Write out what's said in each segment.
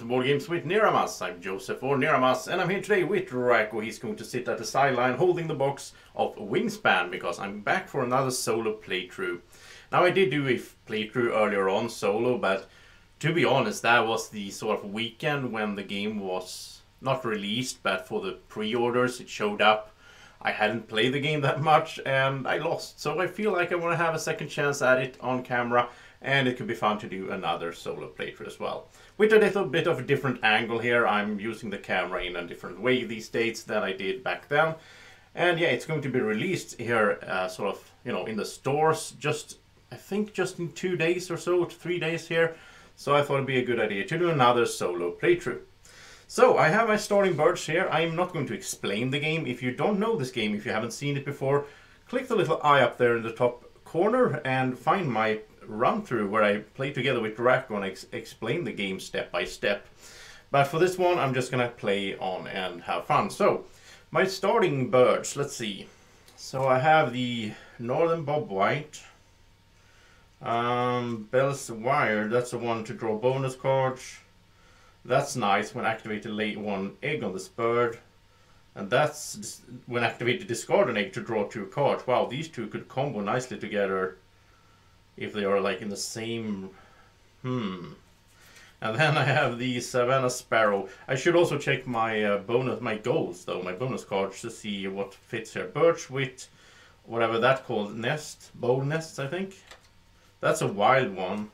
to Board Games with Niramas. I'm Joseph or Niramas, and I'm here today with Racco. He's going to sit at the sideline holding the box of Wingspan because I'm back for another solo playthrough. Now, I did do a playthrough earlier on solo, but to be honest, that was the sort of weekend when the game was not released, but for the pre-orders it showed up. I hadn't played the game that much and I lost, so I feel like I want to have a second chance at it on camera. And it could be fun to do another solo playthrough as well. With a little bit of a different angle here, I'm using the camera in a different way these days than I did back then. And yeah, it's going to be released here sort of, in the stores I think just in 2 days or so, 3 days here. So I thought it'd be a good idea to do another solo playthrough. So I have my starting birds here. I'm not going to explain the game. If you don't know this game, if you haven't seen it before, click the little eye up there in the top corner and find my run through where I play together with Racco and explain the game step by step. But for this one, I'm just gonna play on and have fun. So my starting birds, let's see. So I have the Northern Bobwhite, Bell's Wire. That's the one to draw bonus cards. That's nice. When activated, lay 1 egg on this bird. And that's when activated, discard an egg to draw 2 cards. Wow, these two could combo nicely together if they are like in the same. And then I have the Savannah Sparrow. I should also check my my goals though, my bonus cards, to see what fits here. Birch with whatever that called, nest, bow nests, I think. That's a wild one.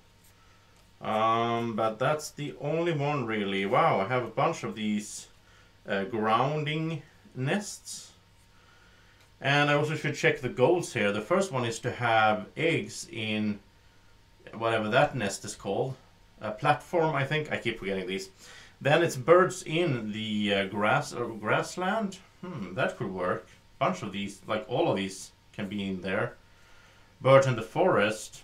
But that's the only one really. Wow, I have a bunch of these grounding nests. And I also should check the goals here. The first one is to have eggs in whatever that nest is called. A platform, I think. I keep forgetting these. Then it's birds in the grass or grassland. That could work. Bunch of these, like all of these, can be in there. Birds in the forest.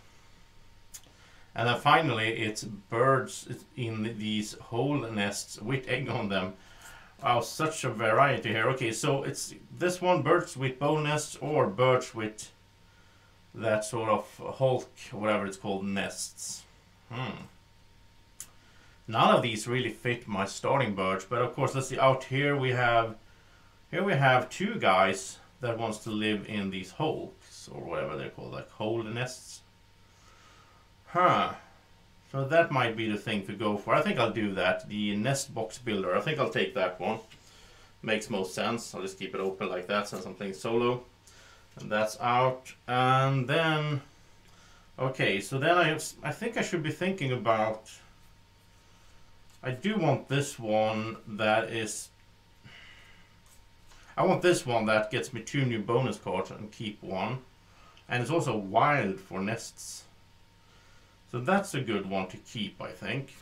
And then finally, it's birds in these whole nests with egg on them. Wow, such a variety here. Okay, so it's this one, birds with bow nests, or birds with that sort of hulk, whatever it's called, nests. None of these really fit my starting birds, but of course, let's see. Out here we have 2 guys that wants to live in these hulks, or whatever they're called, like hole nests. So that might be the thing to go for. I think I'll do that. The nest box builder. I think I'll take that one. Makes most sense. I'll just keep it open like that since I'm playing solo. And that's out. And then, okay, so then I think I should be thinking about. I do want this one that is. I want this one that gets me 2 new bonus cards and keep 1. And it's also wild for nests. So that's a good one to keep, I think.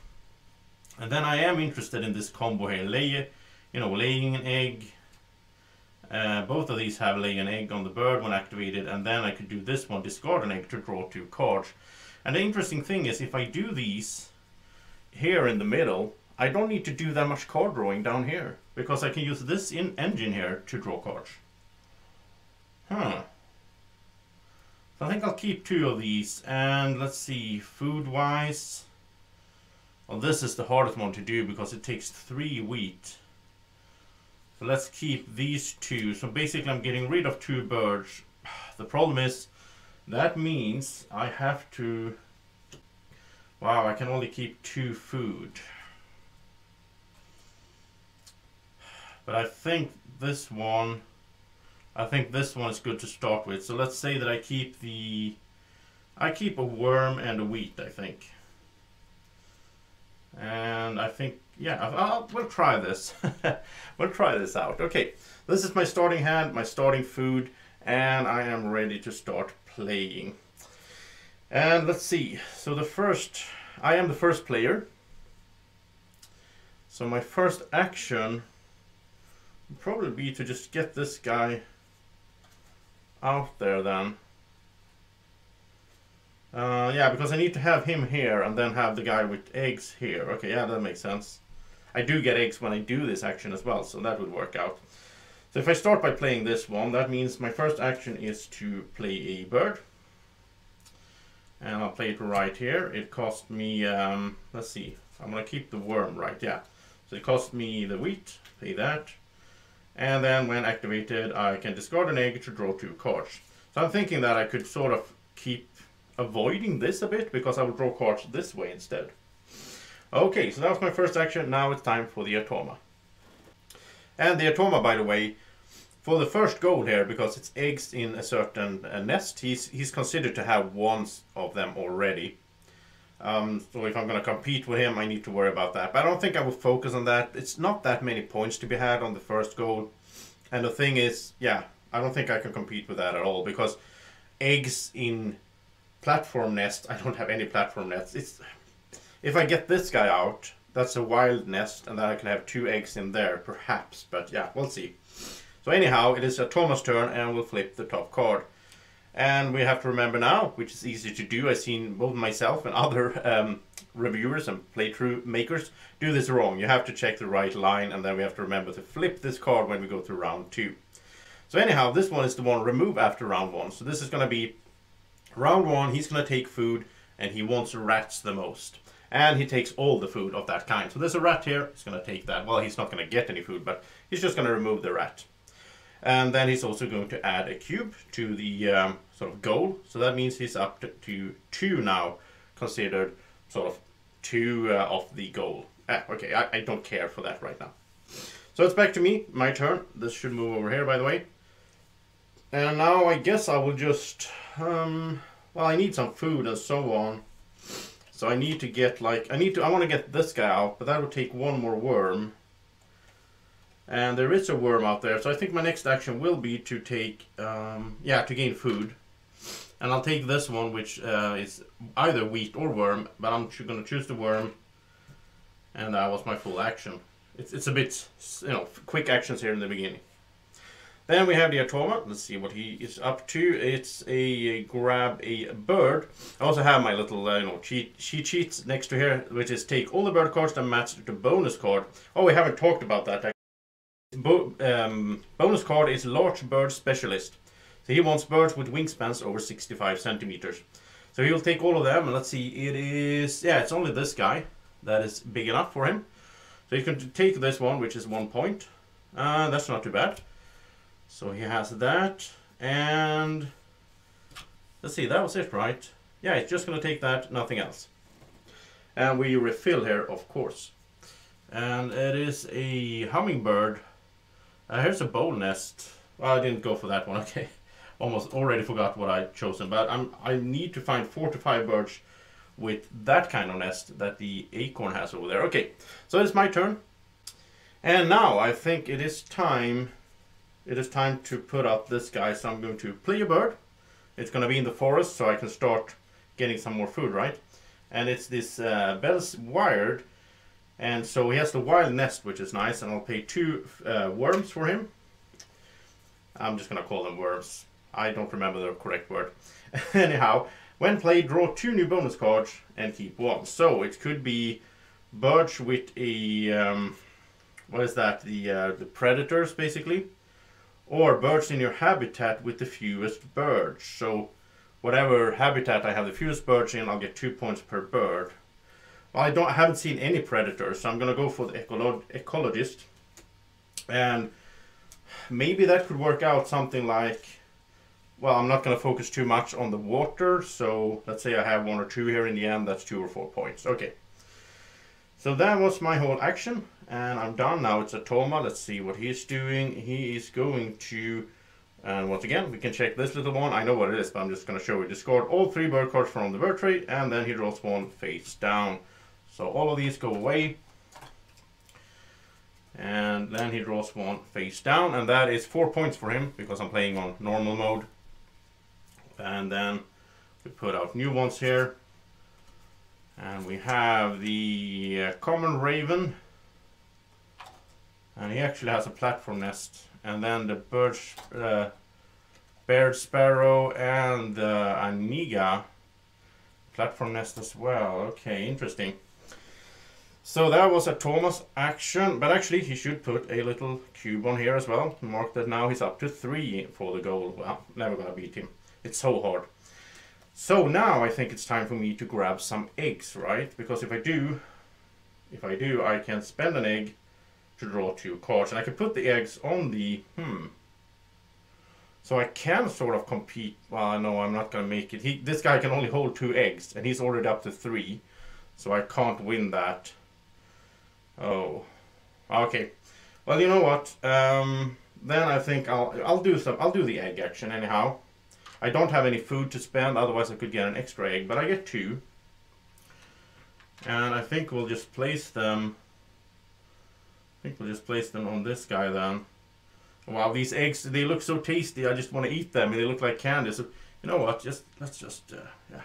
And then I am interested in this combo here. Laying an egg. Both of these have lay an egg on the bird when activated. And then I could do this one, discard an egg to draw 2 cards. And the interesting thing is, if I do these here in the middle, I don't need to do that much card drawing down here. Because I can use this engine here to draw cards. So I think I'll keep 2 of these, and let's see, food-wise. Well, this is the hardest one to do because it takes 3 wheat. So let's keep these 2. So basically I'm getting rid of 2 birds. The problem is, that means I have to. Wow, I can only keep 2 food. But I think this one. is good to start with. So let's say that I keep a worm and a wheat, I think. And I think, yeah, we'll try this. We'll try this out. Okay, this is my starting hand, my starting food, and I am ready to start playing. And let's see. So I am the first player. So my first action would probably be to just get this guy out there then. Yeah, because I need to have him here and then have the guy with eggs here. Okay, yeah, that makes sense. I do get eggs when I do this action as well, so that would work out. So if I start by playing this one, that means my first action is to play a bird. And I'll play it right here. It cost me, let's see, I'm gonna keep the worm, right? Yeah. So it costs me the wheat, pay that. And then when activated, I can discard an egg to draw 2 cards. So I'm thinking that I could sort of keep avoiding this a bit, because I will draw cards this way instead. Okay, so that was my first action. Now it's time for the Automa. And the Automa, by the way, for the first goal here, because it's eggs in a certain nest, he's considered to have one of them already. So if I'm going to compete with him, I need to worry about that. But I don't think I will focus on that. It's not that many points to be had on the first goal. And the thing is, yeah, I don't think I can compete with that at all, because eggs in platform nest, I don't have any platform nests. If I get this guy out, that's a wild nest, and then I can have 2 eggs in there, perhaps. But yeah, we'll see. So anyhow, it is Automa's turn, and we'll flip the top card. And we have to remember now, which is easy to do. I've seen both myself and other reviewers and playthrough makers do this wrong. You have to check the right line, and then we have to remember to flip this card when we go to round 2. So anyhow, this one is the one remove after round 1. So this is going to be round 1. He's going to take food, and he wants rats the most. And he takes all the food of that kind. So there's a rat here. He's going to take that. Well, he's not going to get any food, but he's just going to remove the rat. And then he's also going to add a cube to the sort of goal. So that means he's up to 2 now, considered sort of 2 of the goal. Okay, I don't care for that right now. So it's back to me, my turn. This should move over here, by the way. And now I guess I will just, well, I need some food and so on. So I need to get like, I want to get this guy out, but that will take 1 more worm. And there is a worm out there, so I think my next action will be to take, yeah, to gain food. And I'll take this one, which is either wheat or worm, but I'm going to choose the worm. And that was my full action. It's a bit, you know, quick actions here in the beginning. Then we have the Automa. Let's see what he is up to. It's a grab a bird. I also have my little, you know, cheat sheets next to here, which is take all the bird cards and match it to bonus card. Oh, we haven't talked about that. Bonus card is large bird specialist. So he wants birds with wingspans over 65 centimeters. So he'll take all of them, and let's see, it is, yeah, it's only this guy that is big enough for him. So you can take this one, which is 1 point. That's not too bad. So he has that, and let's see, that was it, right? Yeah, it's just going to take that, nothing else. And we refill here, of course. And it is a hummingbird. Here's a bowl nest. Well, I didn't go for that one, okay. Almost already forgot what I'd chosen, but I need to find 4 to 5 birds with that kind of nest that the acorn has over there. Okay, so it's my turn. And now I think it is time to put up this guy, so I'm going to play a bird. It's going to be in the forest, so I can start getting some more food, right? And it's this Bell's Wired, and so he has the wild nest, which is nice, and I'll pay 2 worms for him. I'm just going to call them worms. I don't remember the correct word. Anyhow, when played, draw 2 new bonus cards and keep 1. So it could be birds with a, what is that, the predators, basically. Or birds in your habitat with the fewest birds. So whatever habitat I have the fewest birds in, I'll get 2 points per bird. Well, I haven't seen any predators, so I'm going to go for the ecologist. And maybe that could work out something like, well, I'm not going to focus too much on the water. So let's say I have 1 or 2 here in the end, that's 2 or 4 points. Okay. So that was my whole action, and I'm done now. It's Automa. Let's see what he's doing. He is going to, and once again, we can check this little one. I know what it is, but I'm just going to show you. Discard all 3 bird cards from the bird tray, and then he draws 1 face down. So all of these go away. And then he draws 1 face down, and that is 4 points for him, because I'm playing on normal mode. And then we put out new ones here. And we have the common raven, and he actually has a platform nest. And then the bird sparrow and the aniga platform nest as well. Okay, interesting. So that was Automa's action, but actually he should put a little cube on here as well. Mark that now he's up to 3 for the goal. Well, never gonna beat him. It's so hard. So now I think it's time for me to grab some eggs, right? Because if I do, if I do, I can spend an egg to draw 2 cards. And I can put the eggs on the... So I can sort of compete. Well, no, I'm not going to make it. This guy can only hold 2 eggs, and he's already up to 3. So I can't win that. Oh. Okay. Well, you know what? Then I think I'll do the egg action anyhow. I don't have any food to spend, otherwise I could get an extra egg, but I get 2. And I think we'll just place them. On this guy then. Wow, these eggs, they look so tasty. I just want to eat them. They look like candy. So, you know what? Let's just yeah.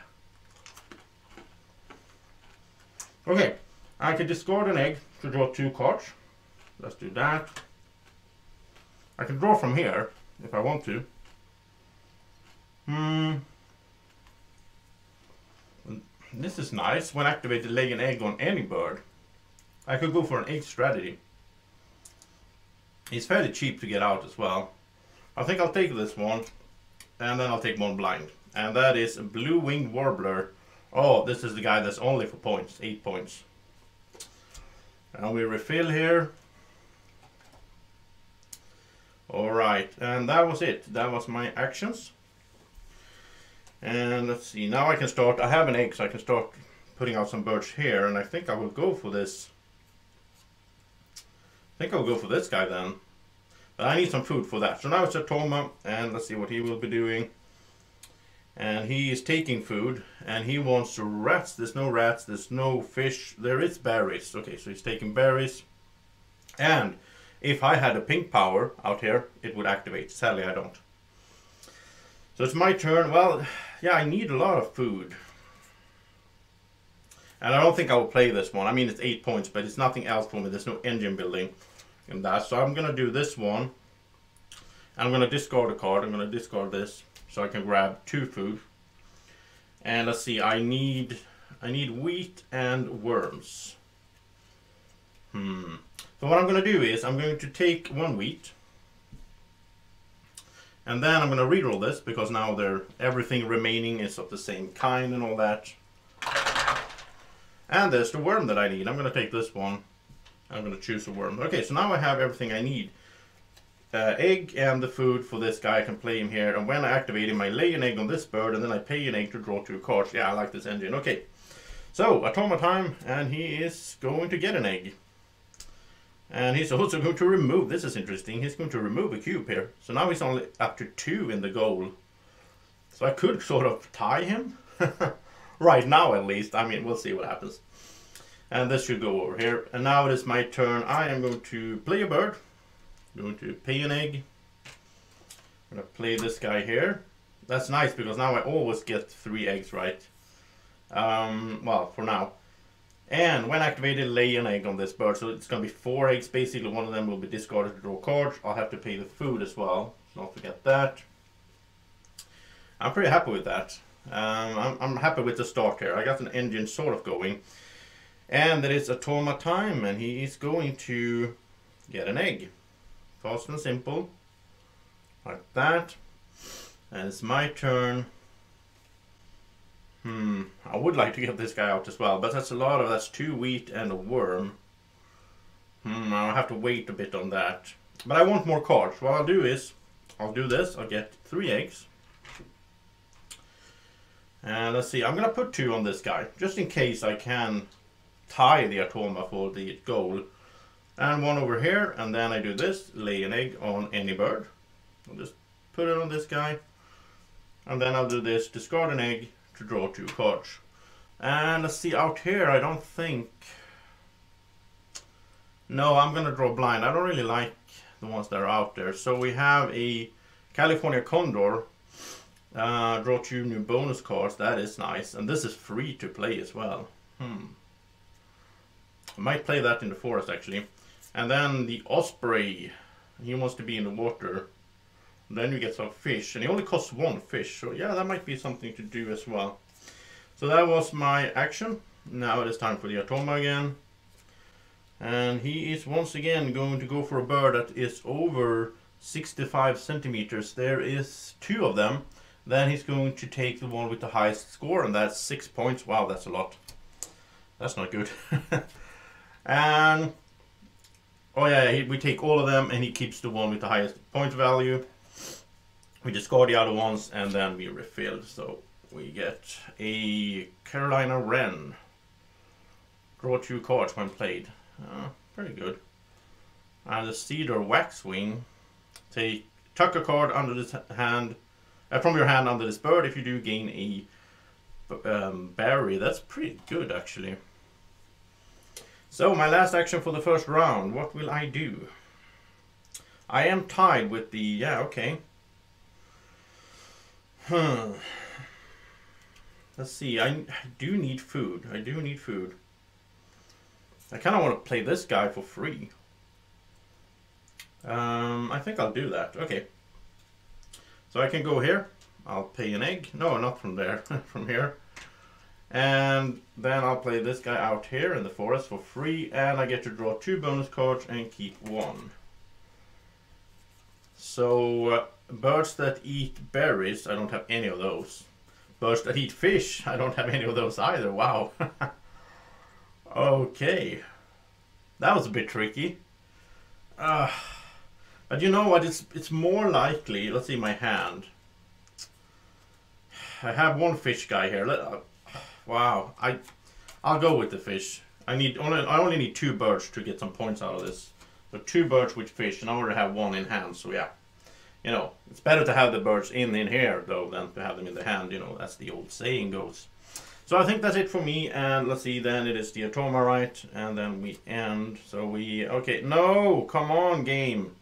Okay, I can discard an egg to draw 2 cards. Let's do that. I can draw from here if I want to. This is nice. When activated, lay an egg on any bird. I could go for an egg strategy. It's fairly cheap to get out as well. I think I'll take this one, and then I'll take one blind. And that is a blue-winged warbler. Oh, this is the guy that's only for points, 8 points. And we refill here. Alright, and that was it. That was my actions. And let's see, now I can start. I have an egg, so I can start putting out some birds here. And I think I will go for this. I think I'll go for this guy then. But I need some food for that. So now it's a Toma, and let's see what he will be doing. And he is taking food, and he wants rats. There's no rats, there's no fish. There is berries. Okay, so he's taking berries. And if I had a pink power out here, it would activate. Sadly, I don't. So it's my turn. Well, yeah, I need a lot of food. And I don't think I will play this one. I mean, it's 8 points, but it's nothing else for me. There's no engine building in that. So I'm going to do this one. I'm going to discard a card. I'm going to discard this so I can grab 2 food. And let's see, I need wheat and worms. So what I'm going to do is I'm going to take 1 wheat. And then I'm going to reroll this because now everything remaining is of the same kind and all that. And there's the worm that I need. I'm going to take this one. I'm going to choose a worm. Okay, so now I have everything I need. Egg and the food for this guy. I can play him here. And when I activate him, I lay an egg on this bird, and then I pay an egg to draw 2 cards. Yeah, I like this engine. Okay, so Atoma time, and he is going to get an egg. And he's also going to remove, this is interesting, he's going to remove a cube here. So now he's only up to 2 in the goal. So I could sort of tie him. Right now at least. I mean, we'll see what happens. And this should go over here. And now it is my turn. I am going to play a bird. I'm going to pay an egg. I'm going to play this guy here. That's nice because now I always get 3 eggs, right? Well, for now. And when activated, lay an egg on this bird. So it's going to be 4 eggs basically. One of them will be discarded to draw cards. I'll have to pay the food as well. So don't forget that. I'm pretty happy with that. I'm happy with the start here. I got an engine sort of going. And it is Atoma time. And he is going to get an egg. Fast and simple. Like that. And it's my turn. I would like to get this guy out as well, but that's 2 wheat and a worm. I'll have to wait a bit on that. But I want more cards. What I'll do is, I'll do this, I'll get 3 eggs. And let's see, I'm gonna put 2 on this guy, just in case I can tie the Atoma for the goal. And 1 over here, and then I do this, lay an egg on any bird. I'll just put it on this guy. And then I'll do this, discard an egg, to draw 2 cards. And let's see, out here I don't think... No, I'm gonna draw blind. I don't really like the ones that are out there. So we have a California Condor. Draw 2 new bonus cards. That is nice. And this is free to play as well. I might play that in the forest actually. And then the Osprey. He wants to be in the water. Then you get some fish, and it only costs 1 fish, so yeah, that might be something to do as well. So that was my action. Now it is time for the Atoma again. And he is once again going to go for a bird that is over 65 centimeters. There is 2 of them. Then he's going to take the one with the highest score, and that's 6 points. Wow, that's a lot. That's not good. And oh yeah, we take all of them and he keeps the one with the highest point value. We discard the other ones and then we refill. So we get a Carolina Wren. Draw 2 cards when played. Pretty good. And the Cedar Waxwing. Tuck a card under this hand, from your hand under this bird. If you do, gain a berry. That's pretty good actually. So my last action for the first round. What will I do? I am tied with the... yeah, okay. Let's see. I do need food. I do need food. I kind of want to play this guy for free. I think I'll do that. Okay. So I can go here. I'll pay an egg. No, not from there. From here. And then I'll play this guy out here in the forest for free. And I get to draw 2 bonus cards and keep 1. So, birds that eat berries, I don't have any of those. Birds that eat fish, I don't have any of those either. Wow. Okay. That was a bit tricky. But you know what, it's more likely, let's see my hand. I have 1 fish guy here. Wow, I'll go with the fish. I only need 2 birds to get some points out of this. So 2 birds with fish, and I already have 1 in hand, so yeah. You know, it's better to have the birds in here though than to have them in the hand, you know, as the old saying goes. So I think that's it for me, and let's see, then it is the Atoma, right? And then we end, so okay, no, come on game.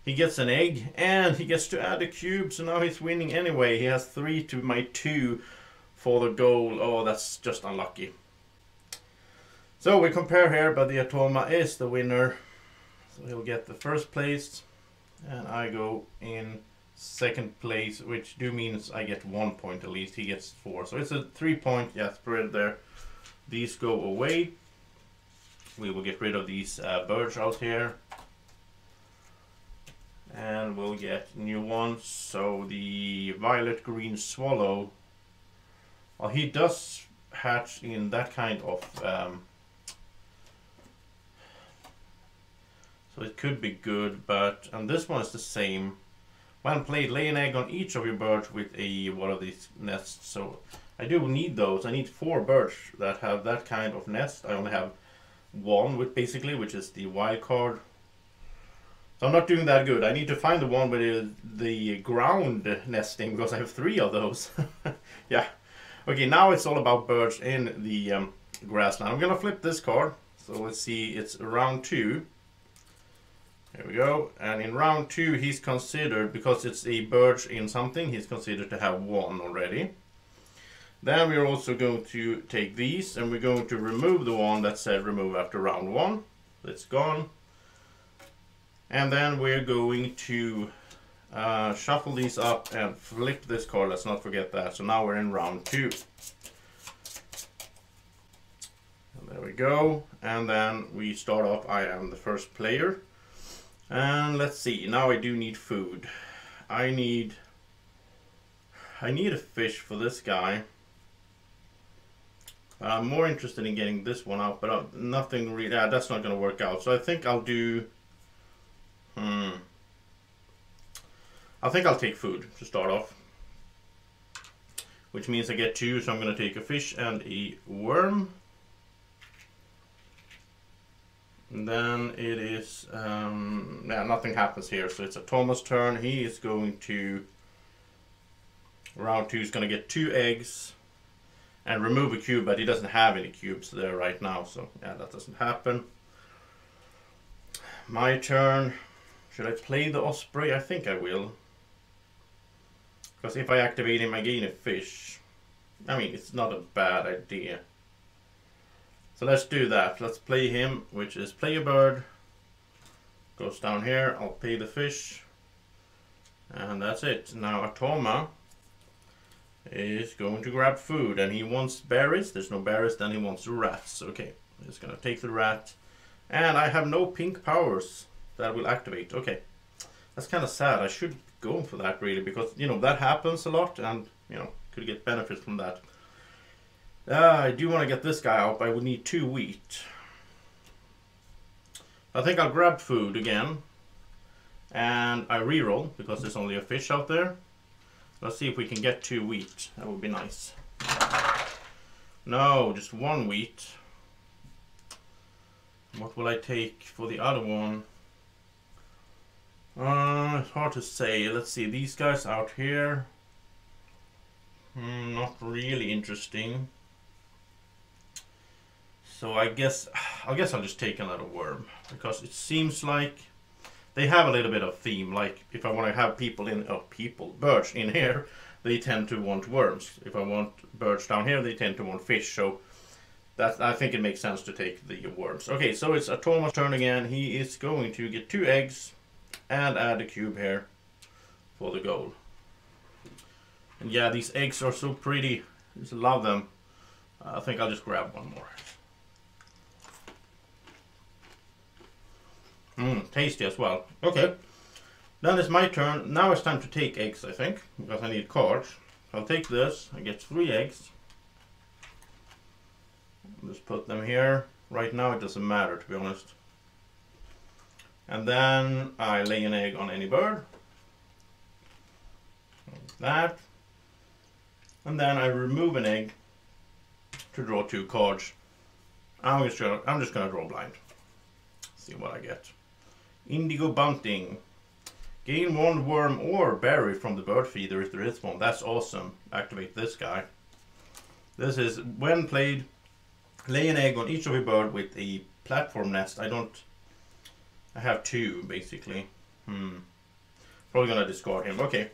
He gets an egg, and he gets to add a cube, so now he's winning anyway. He has 3 to my 2 for the goal. Oh, that's just unlucky. So we compare here, but the Atoma is the winner. So he'll get the first place, and I go in second place, which means I get 1 point at least. He gets 4. So it's a 3-point, yeah, spread there. These go away. We will get rid of these birds out here. And we'll get new ones. So the violet green swallow, well, he does hatch in that kind of so it could be good, but and this one is the same. When played, lay an egg on each of your birds with one of these nests. So I do need those. I need 4 birds that have that kind of nest. I only have 1 with which is the wild card. So I'm not doing that good. I need to find the one with the ground nesting, because I have 3 of those. Yeah. Okay, now it's all about birds in the grassland. I'm gonna flip this card. So let's see, it's round 2. Here we go. And in round 2, he's considered, because it's a bird in something, he's considered to have 1 already. Then we're also going to take these, and we're going to remove the one that said remove after round 1. It's gone. And then we're going to shuffle these up and flip this card. Let's not forget that. So now we're in round 2. And there we go. And then we start off. I am the first player. And let's see. Now I do need food. I need a fish for this guy. I'm more interested in getting this one out, but nothing really. That's not going to work out. So I think I'll do. I think I'll take food to start off, which means I get 2, so I'm going to take a fish and a worm. And then it is, yeah, nothing happens here, so it's a Thomas turn. He is going to, round 2 is going to get 2 eggs and remove a cube, but he doesn't have any cubes there right now, so yeah, that doesn't happen. My turn. Should I play the Osprey? I think I will. Because if I activate him, I gain a fish. I mean, it's not a bad idea. So let's do that. Let's play him, which is play a bird. Goes down here. I'll pay the fish. And that's it. Now Atoma is going to grab food. And he wants berries. There's no berries. Then he wants rats. Okay. He's going to take the rat. And I have no pink powers that will activate. Okay. That's kind of sad. I should go for that really, because you know that happens a lot, and you know could get benefits from that. I do want to get this guy out, but I would need 2 wheat. I think I'll grab food again. And I reroll because there's only a fish out there. Let's see if we can get 2 wheat. That would be nice. No, just 1 wheat. What will I take for the other one? It's hard to say. Let's see, these guys out here. Not really interesting. So I guess I'll just take another worm because it seems like they have a little bit of theme. Like if I want to have birds in here, they tend to want worms. If I want birds down here, they tend to want fish. So I think it makes sense to take the worms. Okay, so it's Atoma's turn again. He is going to get 2 eggs and add a cube here for the goal. And yeah, these eggs are so pretty. I just love them. I think I'll just grab one more. Tasty as well. Okay, then it's my turn. Now it's time to take eggs, I think, because I need cards. I'll take this. I get 3 eggs. Just put them here. Right now it doesn't matter, to be honest. And then I lay an egg on any bird. Like that. And then I remove an egg to draw 2 cards. I'm just gonna draw blind. See what I get. Indigo Bunting. Gain 1 worm or berry from the bird feeder if there is one. That's awesome. Activate this guy. This is when played. Lay an egg on each of your bird with a platform nest. I have 2 basically. Probably gonna discard him. Okay.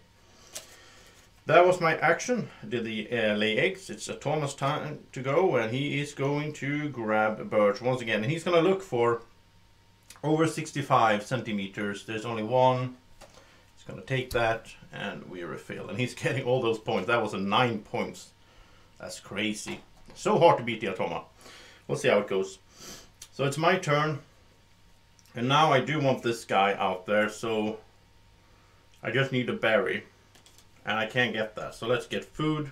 That was my action. Did the lay eggs. It's Thomas' time to go, and he is going to grab birds once again. And he's gonna look for over 65 centimeters. There's only one. He's gonna take that, and we refill. And he's getting all those points. That was a 9 points. That's crazy. So hard to beat the Atoma. We'll see how it goes. So it's my turn. And now I do want this guy out there, so I just need a berry. And I can't get that. So let's get food.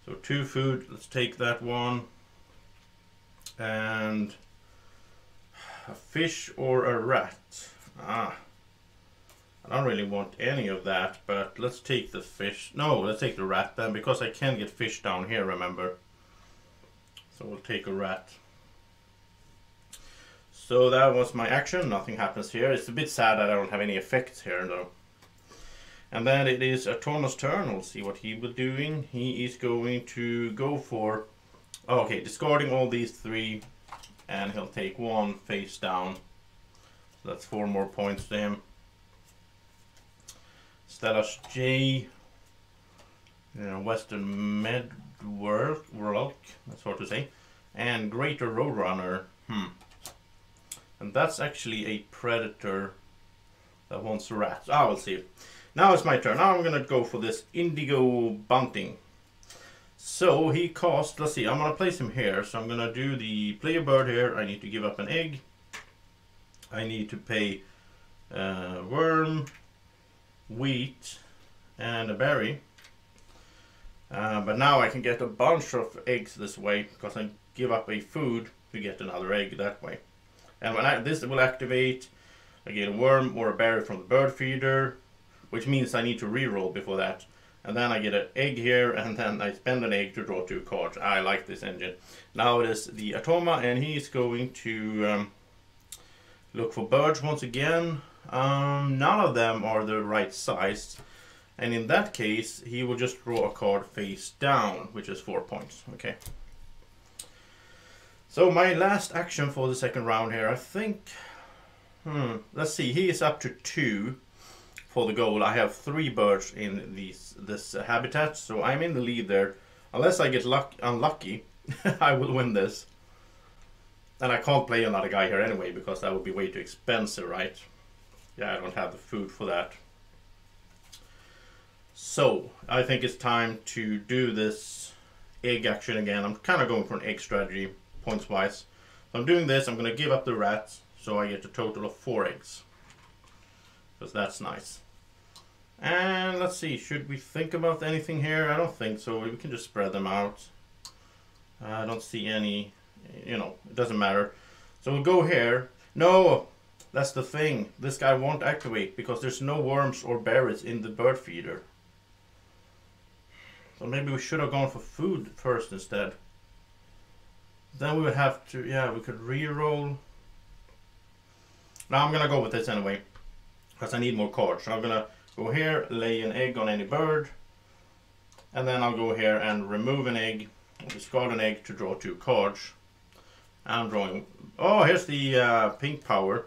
So 2 food. Let's take that one. And a fish or a rat. I don't really want any of that, but let's take the fish. No, let's take the rat then, because I can get fish down here, remember. So we'll take a rat. So that was my action. Nothing happens here. It's a bit sad that I don't have any effects here though. And then it is Atoma's turn. We'll see what he will be doing. He is going to go for, discarding all these 3, and he'll take 1 face down. So that's 4 more points to him. Stella's J, Western Medworld, that's hard to say, and Greater Roadrunner. And that's actually a predator that wants rats. We'll see. Now it's my turn. Now I'm gonna go for this Indigo Bunting. So he cost, let's see, I'm gonna place him here. So I'm gonna do the play a bird here. I need to give up an egg. I need to pay worm, wheat, and a berry. But now I can get a bunch of eggs this way because I give up a food to get another egg that way. And when this will activate, I get a worm or a berry from the bird feeder, which means I need to reroll before that. And then I get an egg here, and then I spend an egg to draw 2 cards. I like this engine. Now it is the Atoma, and he's going to look for birds once again. None of them are the right size. And in that case, he will just draw a card face down, which is 4 points. Okay. So my last action for the second round here, I think... let's see, he is up to 2 for the goal. I have 3 birds in this habitat, so I'm in the lead there. Unless I get unlucky, I will win this. And I can't play another guy here anyway, because that would be way too expensive, right? Yeah, I don't have the food for that. So, I think it's time to do this egg action again. I'm kind of going for an egg strategy, points-wise. So I'm doing this, I'm going to give up the rats, so I get a total of 4 eggs. Because that's nice. And let's see, should we think about anything here? I don't think so. We can just spread them out. I don't see any, it doesn't matter. So we'll go here. No, that's the thing. This guy won't activate because there's no worms or berries in the bird feeder. So maybe we should have gone for food first instead. Then we would have to, yeah, we could re-roll. Now I'm gonna go with this anyway, because I need more cards. So I'm gonna go here, lay an egg on any bird, and then I'll go here and remove an egg, discard an egg to draw 2 cards. I'm drawing. Oh, here's the pink power.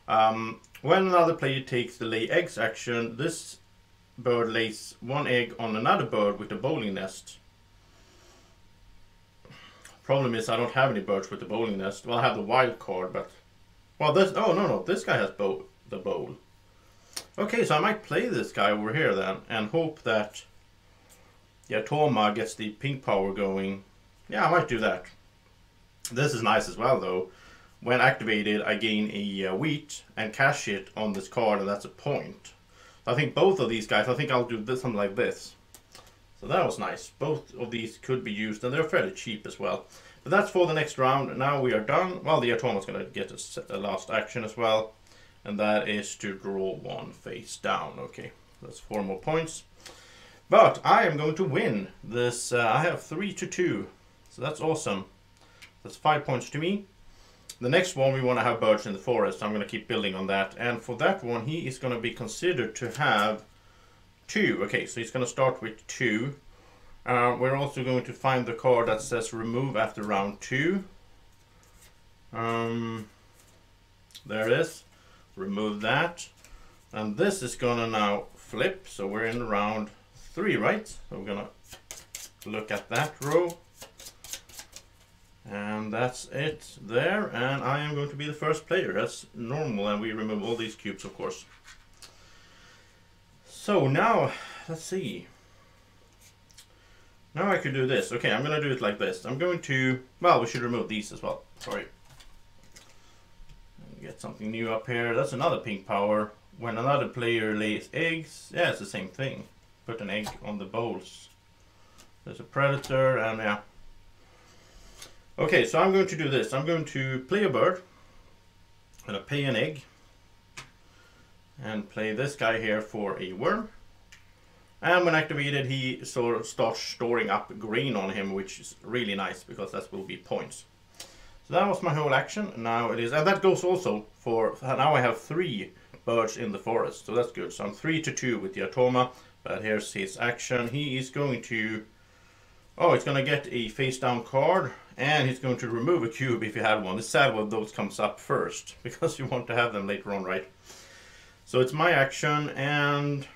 When another player takes the lay eggs action, this bird lays 1 egg on another bird with a bowling nest. Problem is I don't have any birds with the bowling nest. Well, I have the wild card, but well, this. Oh no, this guy has the bowl. Okay, so I might play this guy over here then, and hope that the Atoma gets the pink power going. Yeah, I might do that. This is nice as well, though. When activated, I gain a wheat and cash it on this card, and that's a point. I think both of these guys, I think I'll do this, something like this. So that was nice. Both of these could be used, and they're fairly cheap as well. But that's for the next round. Now we are done. Well, the Atoma's going to get a last action as well, and that is to draw 1 face down. Okay, that's 4 more points. But I am going to win this. I have 3-2, so that's awesome. That's 5 points to me. The next one, we want to have birds in the forest. I'm going to keep building on that. And for that one, he is going to be considered to have 2. Okay, so he's going to start with 2. We're also going to find the card that says remove after round 2. There it is. Remove that. And this is going to now flip. So we're in round 3, right? So we're going to look at that row. And that's it there, and I am going to be the first player. That's normal, and we remove all these cubes, of course. So now, let's see. Now I could do this. Okay, I'm going to do it like this. I'm going to, well, we should remove these as well. Sorry. Get something new up here. That's another pink power. When another player lays eggs, yeah, it's the same thing. Put an egg on the bowls. There's a predator, and yeah. Okay, so I'm going to do this. I'm going to play a bird. I'm going to pay an egg. And play this guy here for a worm. And when activated, he sort of starts storing up green on him, which is really nice because that will be points. So that was my whole action. Now it is, and that goes also for, now I have 3 birds in the forest. So that's good. So I'm 3-2 with the Atoma. But here's his action. He is going to, oh, he's going to get a face down card. And he's going to remove a cube if you have one. It's sad when those comes up first, because you want to have them later on, right? So it's my action, and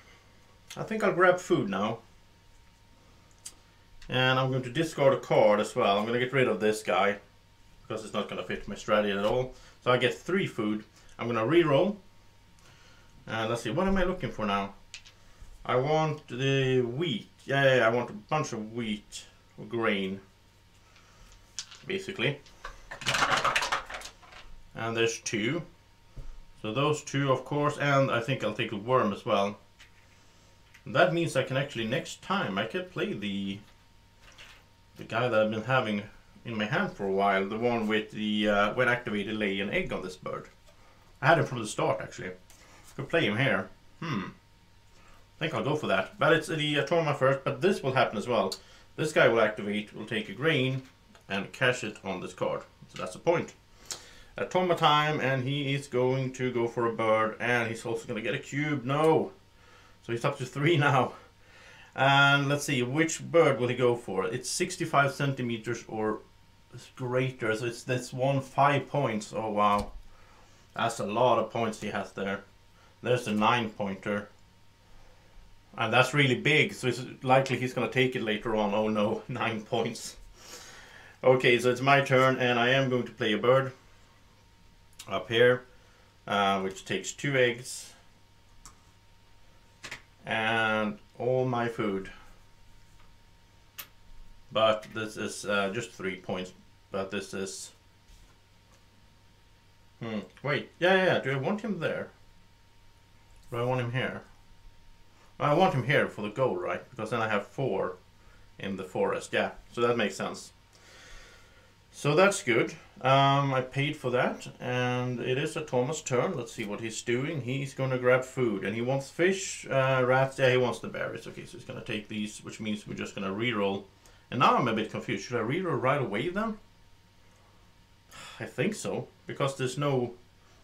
I think I'll grab food now. And I'm going to discard a card as well. I'm going to get rid of this guy, because it's not going to fit my strategy at all. So I get 3 food. I'm going to re-roll. And let's see, what am I looking for now? I want the wheat. Yeah, I want a bunch of wheat or grain. Basically, and there's 2, so those 2 of course, and I think I'll take a worm as well. That means I can actually, next time I can play the guy that I've been having in my hand for a while, the one with the when activated lay an egg on this bird. I had him from the start actually. Could play him here. I think I'll go for that, but it's the Atoma first, but this will happen as well. This guy will activate, will take a grain and cash it on this card. So that's the point. Atoma time, and he is going to go for a bird, and he's also going to get a cube. No! So he's up to 3 now. And let's see, which bird will he go for? It's 65 centimeters or greater, so it's this one 5 points. Oh wow. That's a lot of points he has there. There's the 9-pointer. And that's really big, so it's likely he's going to take it later on. Oh no, 9 points. Okay, so it's my turn, and I am going to play a bird up here, which takes 2 eggs and all my food. But this is just 3 points. But this is wait, yeah. Do I want him there? Do I want him here? I want him here for the goal, right? Because then I have 4 in the forest. Yeah, so that makes sense. So that's good. I paid for that, and it is a Thomas' turn. Let's see what he's doing. He's going to grab food, and he wants fish, rats. Yeah, he wants the berries. Okay, so he's going to take these, which means we're just going to reroll. And now I'm a bit confused. Should I reroll right away then? I think so, because there's no...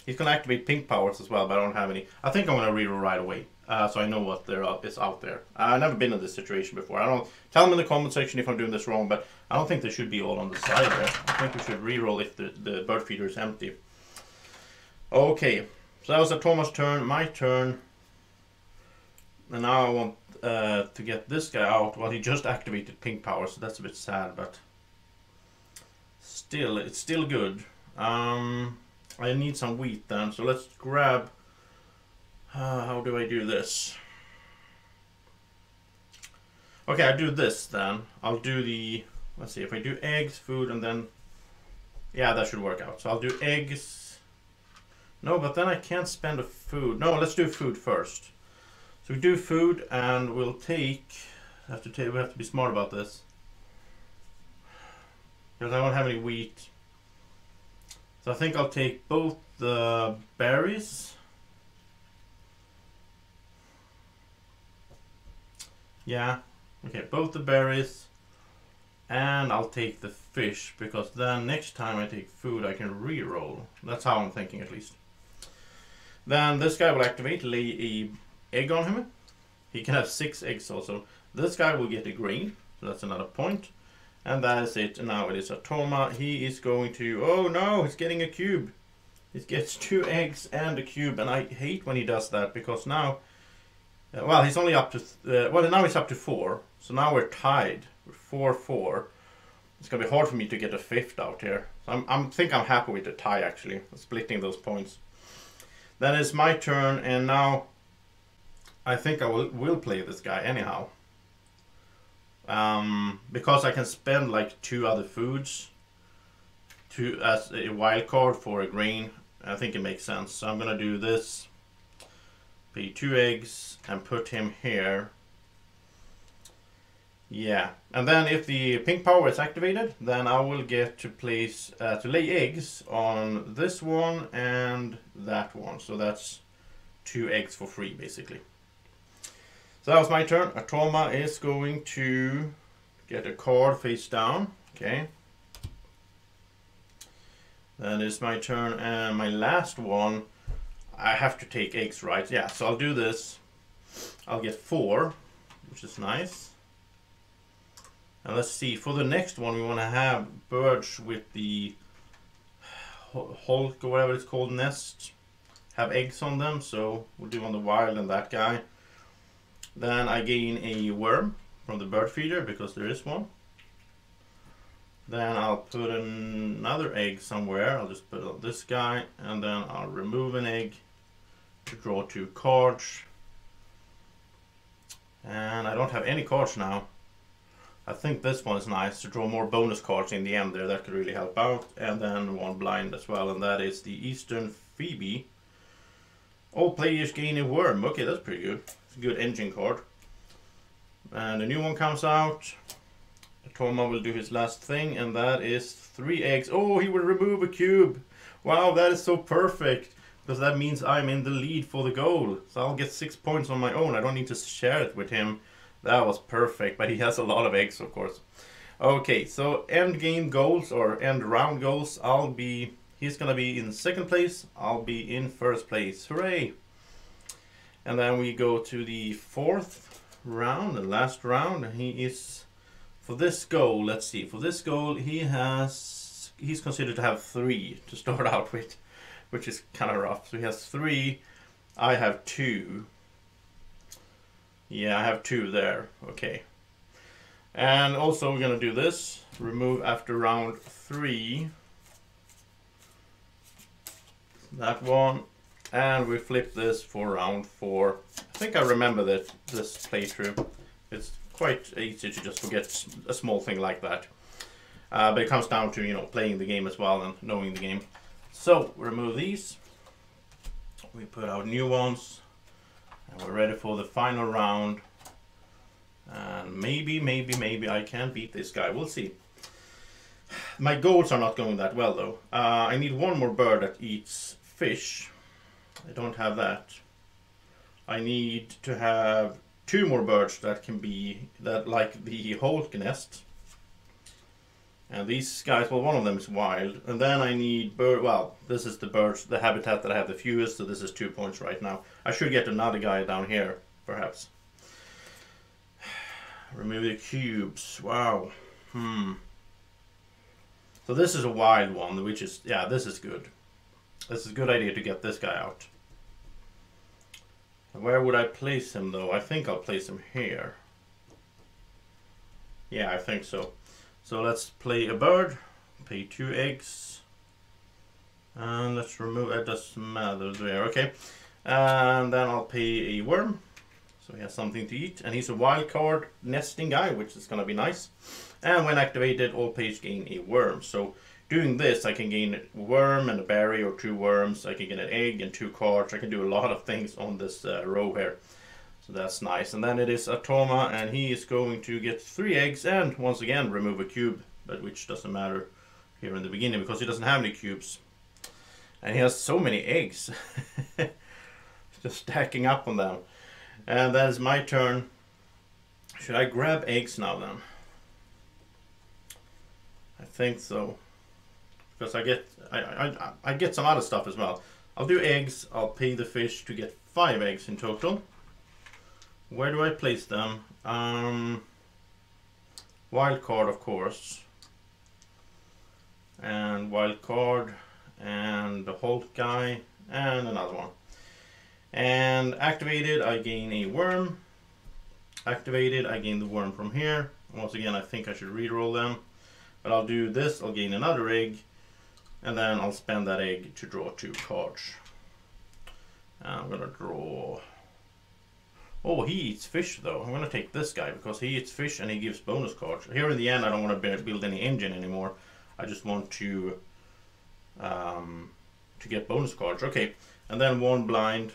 He's going to activate pink powers as well, but I don't have any. I think I'm going to reroll right away, so I know what is out there. I've never been in this situation before. I don't... Tell them in the comment section if I'm doing this wrong, but I don't think they should be all on the side there. I think we should reroll if the bird feeder is empty. Okay, so that was a Thomas' turn, my turn. And now I want to get this guy out. Well, he just activated pink power, so that's a bit sad, but... Still, it's still good. I need some wheat then, so let's grab... how do I do this? Okay, I do this then. I'll do the... Let's see, if I do eggs, food, and then... Yeah, that should work out. So I'll do eggs... No, but then I can't spend a food. No, let's do food first. So we do food, and we'll take... We have to be smart about this. Because I don't have any wheat. So I think I'll take both the berries. Yeah, okay, both the berries. And I'll take the fish, because then next time I take food I can re-roll. That's how I'm thinking at least. Then this guy will activate, lay a egg on him. He can have 6 eggs also. This guy will get a grain, so that's another point. And that is it. Now it is a Toma. He is going to... Oh no, he's getting a cube. He gets 2 eggs and a cube. And I hate when he does that, because now... well, he's only up to... well, now he's up to 4. So now we're tied. We're 4-4. It's going to be hard for me to get a 5th out here. So I think I'm happy with the tie, actually. Splitting those points. Then it's my turn. And now... I think I will play this guy anyhow. Because I can spend like 2 other foods as a wild card for a grain. I think it makes sense. So I'm gonna do this, pay 2 eggs and put him here. Yeah, and then if the pink power is activated, then I will get to place to lay eggs on this one and that one. So that's 2 eggs for free basically. So that was my turn. Atoma is going to get a card face down. Okay. Then it's my turn, and my last one, I have to take eggs, right? Yeah, so I'll do this. I'll get 4, which is nice. And let's see, for the next one we want to have birds with the Hulk or whatever it's called nest. Have eggs on them, so we'll do on the wild and that guy. Then I gain a worm from the bird feeder, because there is one. Then I'll put another egg somewhere. I'll just put it on this guy, and then I'll remove an egg to draw 2 cards. And I don't have any cards now. I think this one is nice to draw more bonus cards in the end there. That could really help out. And then 1 blind as well, and that is the Eastern Phoebe. All players gain a worm. Okay, that's pretty good. It's a good engine card. And a new one comes out. Toma will do his last thing, and that is 3 eggs. Oh, he will remove a cube. Wow, that is so perfect, because that means I'm in the lead for the goal. So I'll get 6 points on my own. I don't need to share it with him. That was perfect, but he has a lot of eggs, of course. Okay, so end game goals, or end round goals, he's gonna be in 2nd place. I'll be in 1st place. Hooray! And then we go to the 4th round, the last round. He is, for this goal, let's see, for this goal he's considered to have 3 to start out with, which is kind of rough. So he has 3, I have 2. Yeah, I have 2 there, okay. And also we're gonna do this, remove after round 3. That one. And we flip this for round 4. I think I remember this playthrough. It's quite easy to just forget a small thing like that. But it comes down to, you know, playing the game as well and knowing the game. So, remove these. We put out new ones. And we're ready for the final round. And maybe I can beat this guy. We'll see. My goals are not going that well though. I need one more bird that eats fish. I don't have that. I need to have 2 more birds that can be that like the Hulk nest. And these guys, well, one of them is wild. And then I need bird. Well, this is the birds, the habitat that I have the fewest. So this is 2 points right now. I should get another guy down here, perhaps. Remove the cubes. Wow. So this is a wild one, which is, yeah, this is good. This is a good idea to get this guy out. Where would I place him though? I think I'll place him here. Yeah, I think so. So let's play a bird, pay 2 eggs. And let's remove, it doesn't matter there, okay. And then I'll pay a worm. So he has something to eat. And he's a wild card nesting guy, which is gonna be nice. And when activated, all page gain a worm. So doing this, I can gain a worm and a berry or 2 worms. I can get an egg and 2 cards. I can do a lot of things on this row here. So that's nice. And then it is Atoma, and he is going to get 3 eggs and once again remove a cube, but which doesn't matter here in the beginning because he doesn't have any cubes. And he has so many eggs. Just stacking up on them. And that is my turn. Should I grab eggs now then? I think so. Because I get some other stuff as well. I'll do eggs. I'll pay the fish to get 5 eggs in total. Where do I place them? Wild card, of course. And wild card. And the Hulk guy. And another one. And activated, I gain a worm. Activated, I gain the worm from here. Once again, I think I should reroll them. But I'll do this, I'll gain another egg. And then I'll spend that egg to draw 2 cards. And I'm gonna draw... Oh, he eats fish though. I'm gonna take this guy because he eats fish and he gives bonus cards. Here in the end, I don't want to build any engine anymore. I just want to get bonus cards. Okay, and then 1 blind,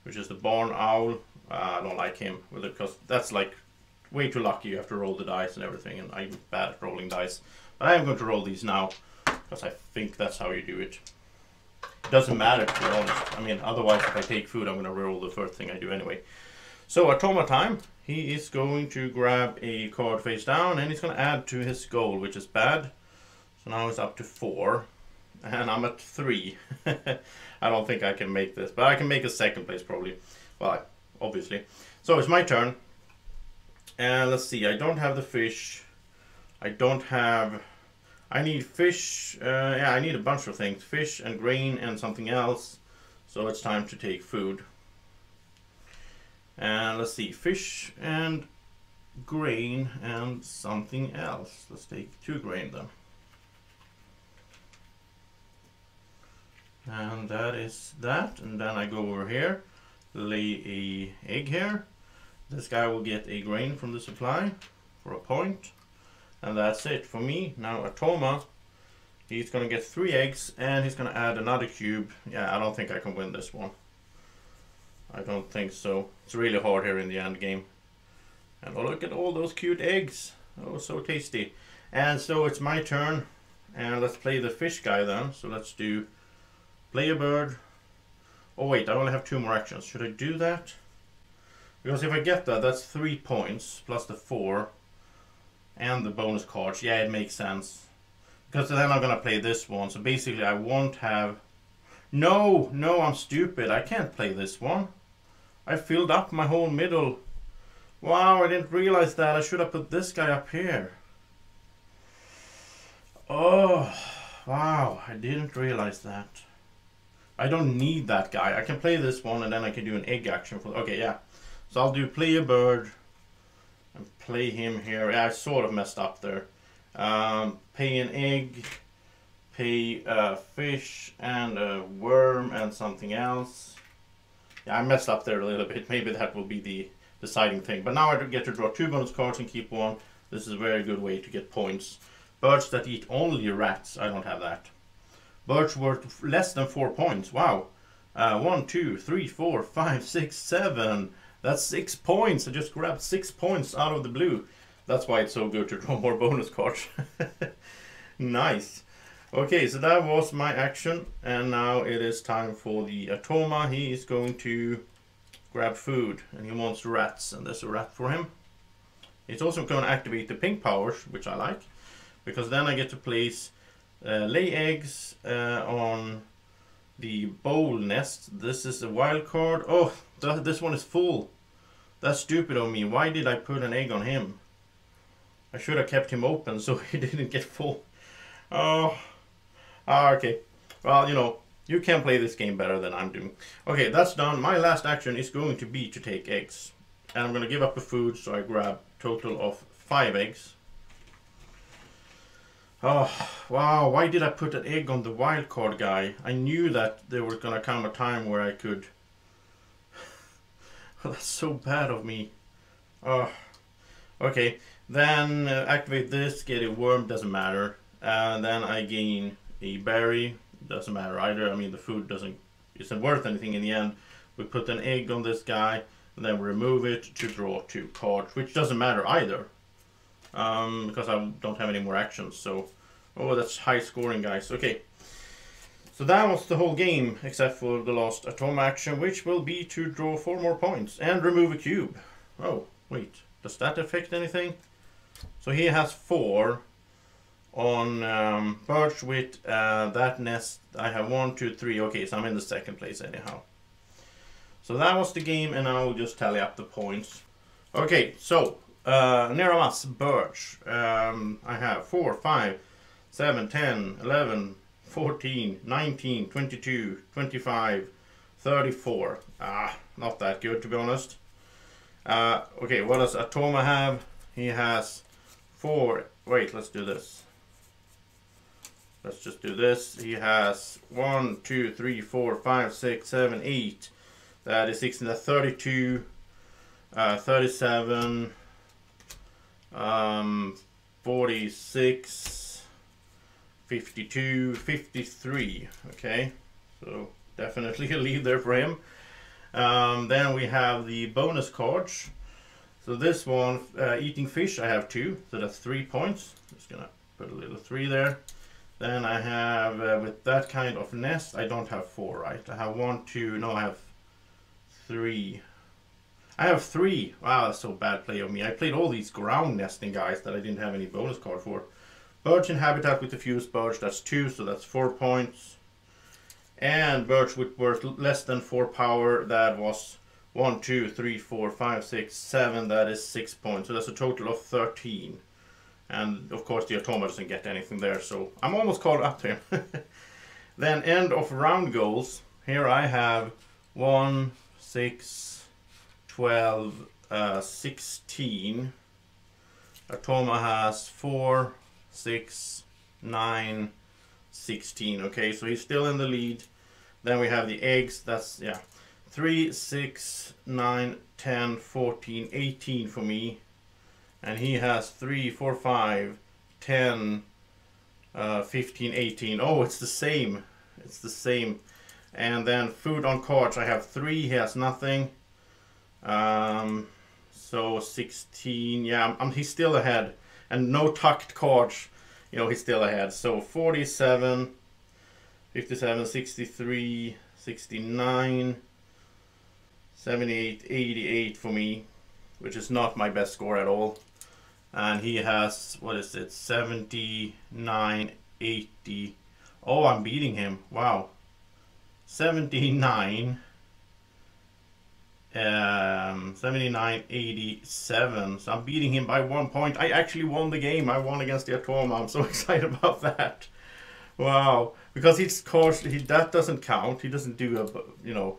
which is the barn owl. I don't like him with it because that's like way too lucky. You have to roll the dice and everything, and I'm bad at rolling dice. But I am going to roll these now because I think that's how you do it. It doesn't matter, to be honest. I mean, otherwise, if I take food, I'm going to roll the first thing I do anyway. So, Atoma time. He is going to grab a card face down, and he's going to add to his goal, which is bad. So now it's up to 4, and I'm at 3. I don't think I can make this, but I can make a 2nd place probably. Well, obviously. So it's my turn. And let's see, I don't have the fish. I need fish. Yeah, I need a bunch of things. Fish and grain and something else. So it's time to take food. And let's see, fish and grain and something else. Let's take 2 grain then. And that is that. And then I go over here, lay a egg here. This guy will get a grain from the supply for a point. And that's it for me. Now Atoma, he's going to get 3 eggs and he's going to add another cube. Yeah, I don't think I can win this one. I don't think so. It's really hard here in the end game. And oh, look at all those cute eggs. Oh, so tasty. And so it's my turn. And let's play the fish guy then. So let's do play a bird. Oh wait, I only have 2 more actions. Should I do that? Because if I get that, that's 3 points plus the 4 and the bonus cards. Yeah, it makes sense. Because then I'm gonna play this one. So basically I won't have... No, I'm stupid. I can't play this one. I filled up my whole middle. Wow, I didn't realize that. I should have put this guy up here. Oh, wow, I didn't realize that. I don't need that guy. I can play this one and then I can do an egg action for... Okay, yeah. So I'll do play a bird and play him here. Yeah, I sort of messed up there. Pay an egg, pay a fish and a worm and something else. Yeah, I messed up there a little bit. Maybe that will be the deciding thing. But now I get to draw 2 bonus cards and keep 1. This is a very good way to get points. Birds that eat only rats. I don't have that. Birds worth less than 4 points. Wow. 1, 2, 3, 4, 5, 6, 7. That's 6 points. I just grabbed 6 points out of the blue. That's why it's so good to draw more bonus cards. Nice. Okay, so that was my action, and now it is time for the Atoma. He is going to grab food, and he wants rats, and there's a rat for him. He's also going to activate the pink powers, which I like, because then I get to place lay eggs on the bowl nest. This is a wild card. Oh, this one is full. That's stupid of me. Why did I put an egg on him? I should have kept him open so he didn't get full. Oh. Okay. Well, you know, you can play this game better than I'm doing. Okay, that's done. My last action is going to be to take eggs. And I'm going to give up the food, so I grab a total of 5 eggs. Oh, wow. Why did I put an egg on the wildcard guy? I knew that there was going to come a time where I could... Oh, that's so bad of me. Oh. Okay, then activate this, get a worm, doesn't matter. And then I gain a berry, doesn't matter either. I mean, the food isn't worth anything in the end. We put an egg on this guy, and then we remove it to draw 2 cards, which doesn't matter either, because I don't have any more actions. So, oh, that's high scoring, guys. Okay, so that was the whole game, except for the last Atoma action, which will be to draw 4 more points and remove a cube. Oh, wait, does that affect anything? So he has 4. On birch with that nest. I have 1, 2, 3. Okay, so I'm in the 2nd place anyhow. So that was the game, and I will just tally up the points. Okay, so Niramas birch. I have 4, 5, 7, 10, 11, 14, 19, 22, 25, 34. Not that good, to be honest. Okay, what does Atoma have? He has 4. Wait, let's do this. Let's just do this. He has 1, 2, 3, 4, 5, 6, 7, 8. That is 16. That's 32, 37, 46, 52, 53. Okay, so definitely a lead there for him. Then we have the bonus cards. So this one, eating fish, I have 2. So that's 3 points. Just gonna put a little 3 there. Then I have, with that kind of nest, I don't have 4, right? I have 1, 2, no, I have 3. I have 3. Wow, that's so bad play of me. I played all these ground nesting guys that I didn't have any bonus card for. Birch in habitat with the fused birch, that's 2, so that's 4 points. And birch with worth less than 4 power, that was 1, 2, 3, 4, 5, 6, 7, that is 6 points. So that's a total of 13. And of course the Atoma doesn't get anything there, so I'm almost caught up to him. Then end of round goals. Here I have 1, 6, 12, 16. Atoma has 4, 6, 9, 16. Okay, so he's still in the lead. Then we have the eggs. That's, yeah, 3, 6, 9, 10, 14, 18 for me. And he has 3, 4, 5, 10, 15, 18. Oh, it's the same. It's the same. And then food on cards, I have 3. He has nothing. So 16. Yeah, he's still ahead. And no tucked cards. You know, he's still ahead. So 47, 57, 63, 69, 78, 88 for me, which is not my best score at all. And he has, what is it, 79, 80. Oh, I'm beating him. Wow. 79, 79, 87. So I'm beating him by 1 point. I actually won the game. I won against the Atoma. I'm so excited about that. Wow. Because he's course that doesn't count. He doesn't do a, you know.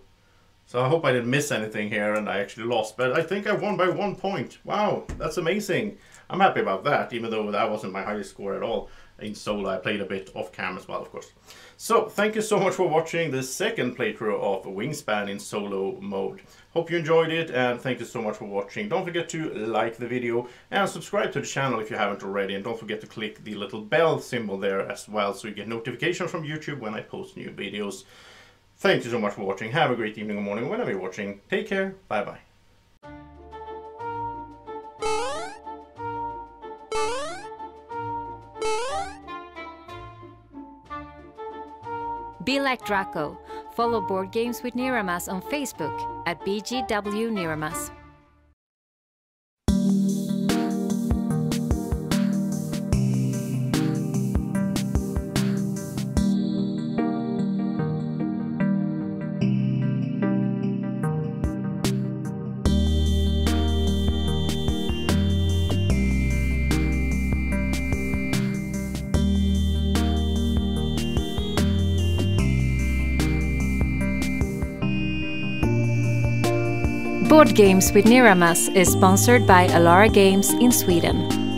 So I hope I didn't miss anything here and I actually lost. But I think I won by 1 point. Wow, that's amazing. I'm happy about that, even though that wasn't my highest score at all. In solo, I played a bit off camera as well, of course. So, thank you so much for watching the second playthrough of Wingspan in solo mode. Hope you enjoyed it, and thank you so much for watching. Don't forget to like the video and subscribe to the channel if you haven't already. And don't forget to click the little bell symbol there as well, so you get notifications from YouTube when I post new videos. Thank you so much for watching. Have a great evening or morning whenever you're watching. Take care. Bye-bye. Be like Draco. Follow Board Games with Niramas on Facebook at BGW Niramas. Board Games with Niramas is sponsored by Alara Games in Sweden.